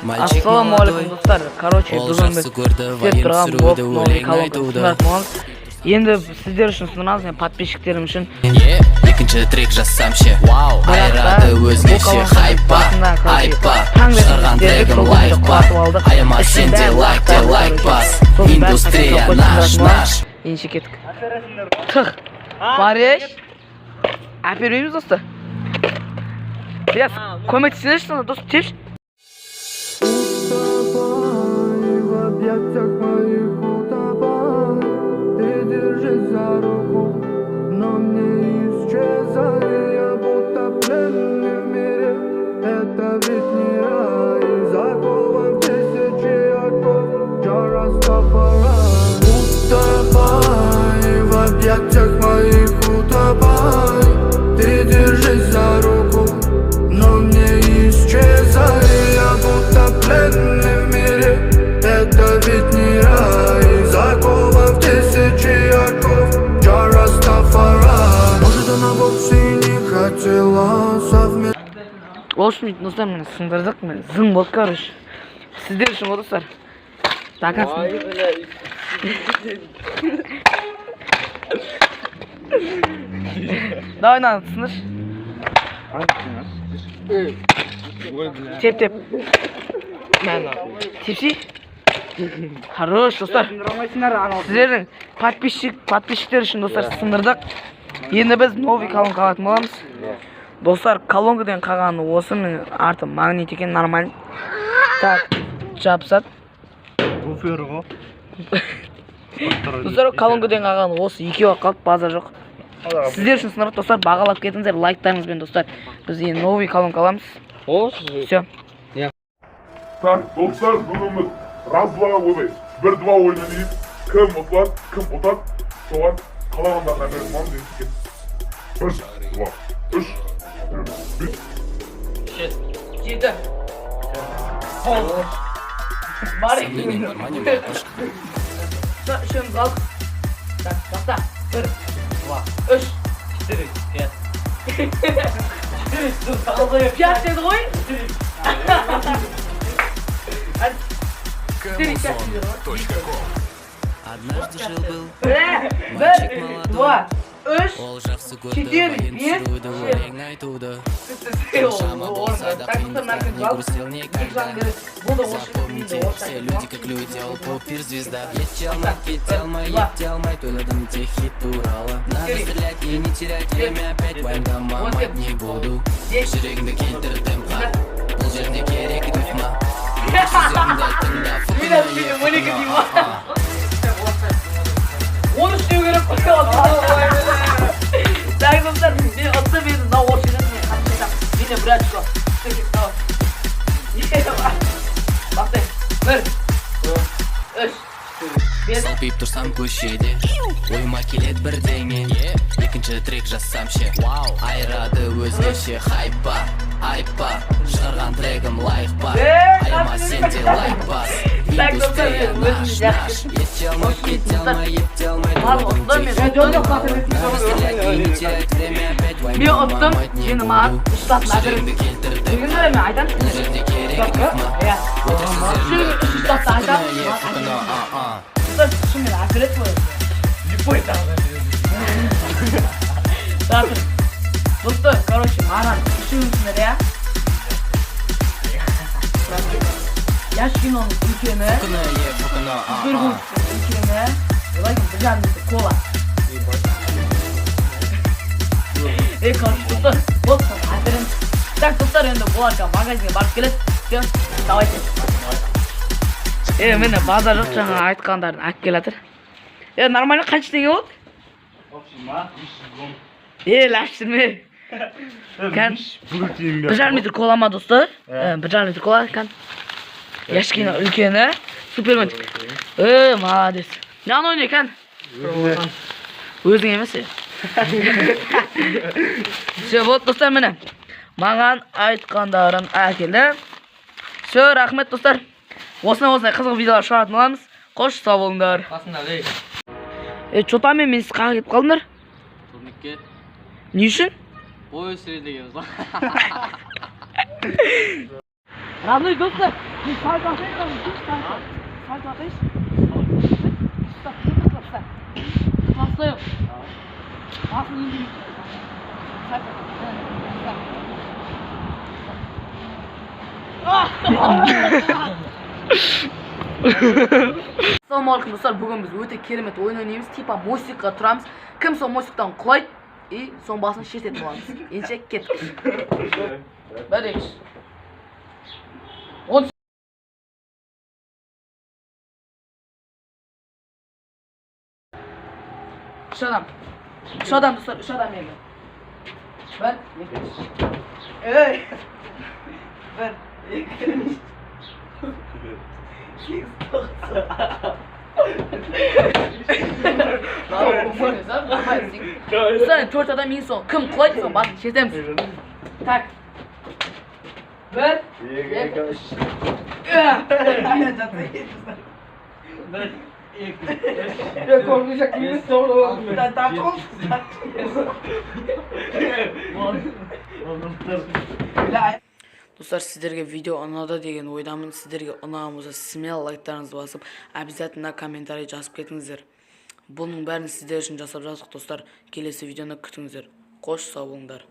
Ассалаумалейкум достар. Короче, бүгін біз істеп тұрған блог новый колонка ұсынатынбыз. Енді сіздер үшін ұсынамыз, мен подписчиктерім үшін. Екінші трек жазсам ше, айрады өзгеше хайпа, айпа. Шығарған трегім лайк бар, аяма сенде лайк те лайк бас. Индустрия наш. Енше кеттік. Тұх, Париж. Әпермейміз достар. Без, көмектесіңізші, достар, тепші. В объятиях моих утопай, ты держись за руку, но не исчезай, я будто пленный в мире. Это ведь не рай, закован в тысячи оков, я Растафарай. Утопай, в объятиях моих утопай, ты держись за руку, но не исчезай, я будто пленный в мире. Это ведь не рай, закован в тысячи оков, я Растафарай. Может, она вовсе не хотела совместно. В общем, достар, мені сындырдық, мен зың болды, короче. Сіздер үшін ғой, достар. Так, давай, надо, сындыр. Теп. Тепси. Хорош, достар. Сіздердің подписчиктер үшін, достар, сындырдық. Енді біз новый колонка алатын боламыз. Достар, колонкадан қалғаны осы, мен арты магнит екен, нормально. Так, жапсат. Достар, колонкадан қалғаны осы, екеуі қалып, база жоқ. Сіздер үшін сындырдық, достар, бағалап кетіңіздер, лайктарыңызбен, достар. Біз енді новый колонка аламыз. Все. Так, достар, бүгін біз раздвоға ойбай, бір-два ойнайық. Кім ұтылады, кім ұтады, соған қалағандарға беріп боламыз енді. 1, 2, 3, 4, 5. 7. Бар екен. Үшіміз алдық. Так, баста. 1, 2, 3, 4, 5. 5 деді ғой? Однажды жил-был 1, 2, 3, 4, 5, 6. Не грустил никогда. Запомните, все люди как люди, ол попир звезда. Етел май, тойладым те хит туралы. Надо стрелять и не терять время, опять уайымдамамать не буду. Жүрегіңді келтірдім қа, бұл жерде керек рифма. Сөздерімді тыңдап, фукына Onu üstüne göre koyuyor. Так, достар, мен отса мені на очередь мен қамшайсам. Мені брат что? Бастай. 1, 2, 3, 4, 5. Салпиып тұрсам көшеде, ойыма келеді бірдеңе. Екінші трек жазсам ше, айрады өзгеше хайпа, айпа. Шығарған трегім лайк бар, аяма сенде лайк бас. Индустрия наш. Еттелмай, Мен ұттым, жені маған ұстатын әдірім. Бүгін мен айтам. Ұстатын айтам. Ұстатын мен әперет қойып. Любой тағды. Затыр. Достар, короче, маған үшімізсіңдер, я? Яшкиноның үлкені. Сүпергунның үлкені. Олайкын бір жарымызды кола. Короче, достар, болсын, әперін. Так, достар, енді бұларға магазинге барып келеді. Все, давайте. Мені базар жоқ жаңа айтқандарын әк келатыр. Нормально қанша теңге болды? Ләштірме. Bir жарым литр кола ма, достар? Bir жарым литр кола, кән. Яшкина үлкені. Супермен. Молодец. Нан ойны, кән? Өзің емес, Все, болды, достар, мені. Маған айтқандарын әкелді. Все, рахмет, достар. Осындай қызық видеолар шығаратын боламыз. Қош, сау болыңдар. Чотамен мен сіз қаға кетіп қалдыңдар? Турникке. Не үшін? Бой өсіреді дегенбіз. Равный достар. Salto atayım mı? Salto. Salto atayım. Stop. Stop. Pasta yok. Pasta indi. Salto. Assalomu alaykum do'stlar. Bugun biz o'ta kerak o'yin o'ynaymiz. Tipa musiqa turamiz. Kim so'ng musiqadan qulaydi, so'ng basini shet etib olamiz. Endi ketdik. 1 2 10 3 adam. 3 adam do'stlar, 3 adam yerga. 1 2 Ey. 1 2 Sen 4 adam insan. Kim koydu son bak çetem. Tak. Ver. Ya korkacak gibi sonra oldu. Tam olsun. Dostlar, sizlerge video anada деген ойдамын. Sizlerge ұнаған болса смело лайктарыңызды басып, обязательно комментарий жазып кетіңіздер. Бұның бәрін сіздер үшін жасап жаздық достар. Келесі видеоны күтіңіздер. Қош сау болыңдар.